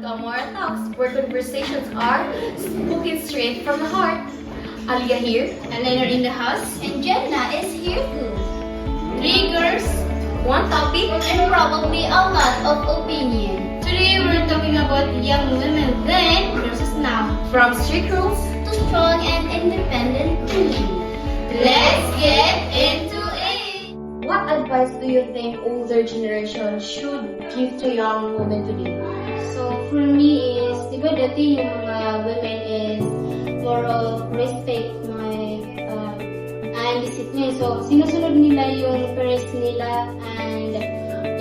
to Amora Talks, where conversations are spoken straight from the heart. Alia here, Eleanor in the house, and Jenna is here too. three girls, one topic, And probably a lot of opinion. Today we're talking about young women then versus now. from strict rules. To strong and independent women. Let's get into it! What advice do you think older generation should give to young women today? So for me is, di ba dati yung mga women is more of respect and discipline. So sinusunod nila yung parents nila and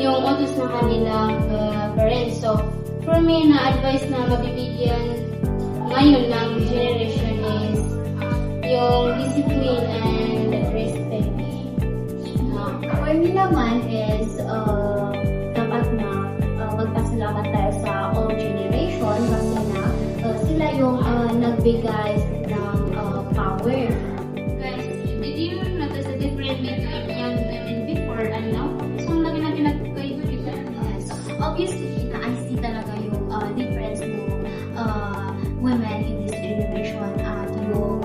yung utos ng kanilang parents. So for me, na-advise na mabibigyan ngayon ng generation is yung discipline and respect. For me naman is dapat na magpasalamat tayo sa old generation kasi na sila yung nagbigay ng power. Guys, did you notice the difference between young women before and now? So, ang laki natin nagkaiba, di ba? Yes. Obviously, I see talaga yung difference ng women in this generation at yung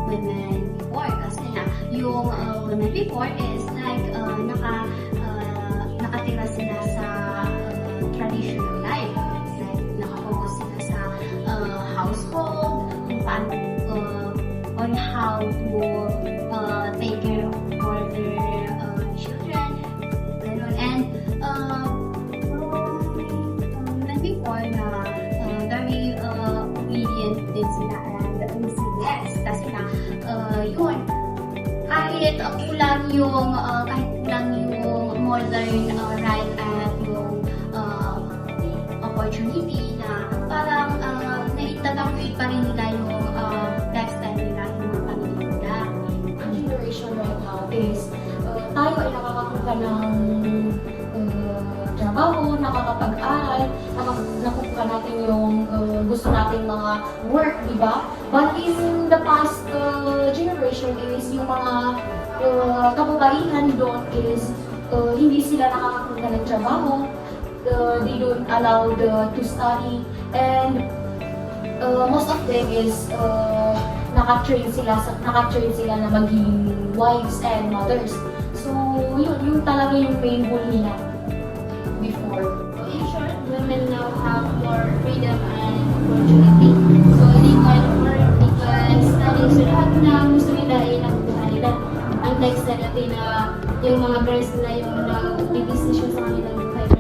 women before. Kasi na, yung women before is like nakatira sila sa traditional life. Like, nakafocus sila sa household, kung paano, on how to take care of all their children. Ganun. And from before na very obedient din sila and resilient. Kasi na, yun, kahit kulang yung modern right at yung opportunity na parang naitatangwid pa rin nila yung lifestyle nila, yung mga pamilya nila. Ang generation right now is tayo ay nakakakuha ng trabaho, nakakapag-aral, nakukuha natin yung gusto nating mga work, di ba? But in the past generation is yung mga kababaihan doon is hindi sila nakakakuha ng trabaho. They don't allow to study, and most of them is naka-train sila na maging wives and mothers. So, yun talaga yung main goal nila before. So, in short, women now have more freedom and opportunity. So, they can work, they can study. So, lahat na gusto nila ay nakukuha nila. Unlike sa dati na yung mga girls nila yung nag-decision sa kanilang buhay.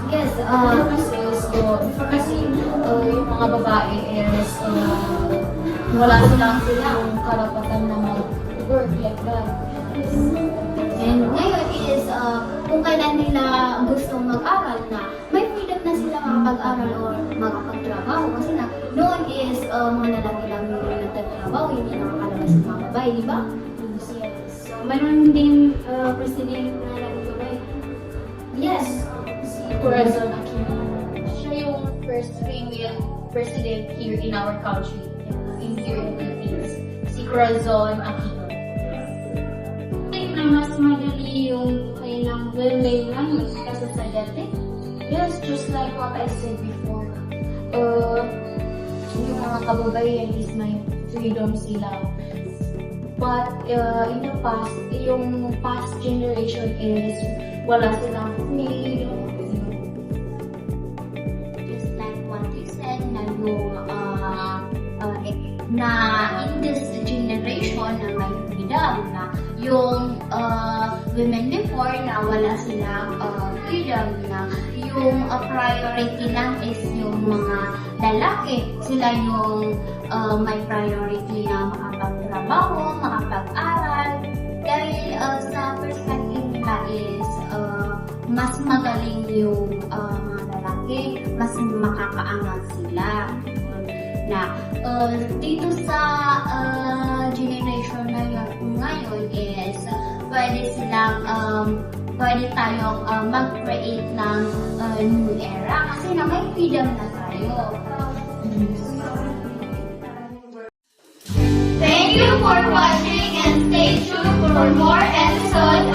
Yes, Before kasi yung mga babae is wala silang karapatan na mag-work like that. and ngayon is kung kailan nila gustong mag-aral na, may freedom na sila makapag-aral or makapagtrabaho. Kasi na, noon is mga lalaki lang yung nagtatrabaho, hindi nakakalabas ng mga babae, di ba? So, mayroon din president na nagbabae. Yes. Si Corazon Aquino, siya yung first female president here in our country, here in the Philippines. Si Corazon Aquino. Na mas madali yung buhay ng women ngayon kasi sa dati. Yes, just like what I said before. Yung mga kababaihan is may freedom sila. But in the past, yung past generation is wala silang freedom. Just like what you said, na yung na in this generation na may freedom na yung women before na wala silang freedom na yung priority lang is yung mga lalaki. Sila yung may priority na makapagtrabaho, makapag-aral. Dahil sa perspective nila is mas magaling yung mga lalaki, mas makakaangat sila. Na dito sa generation na ngayon is pwede tayong mag-create ng new era kasi na may freedom na tayo. Thank you for watching and stay tuned for more episodes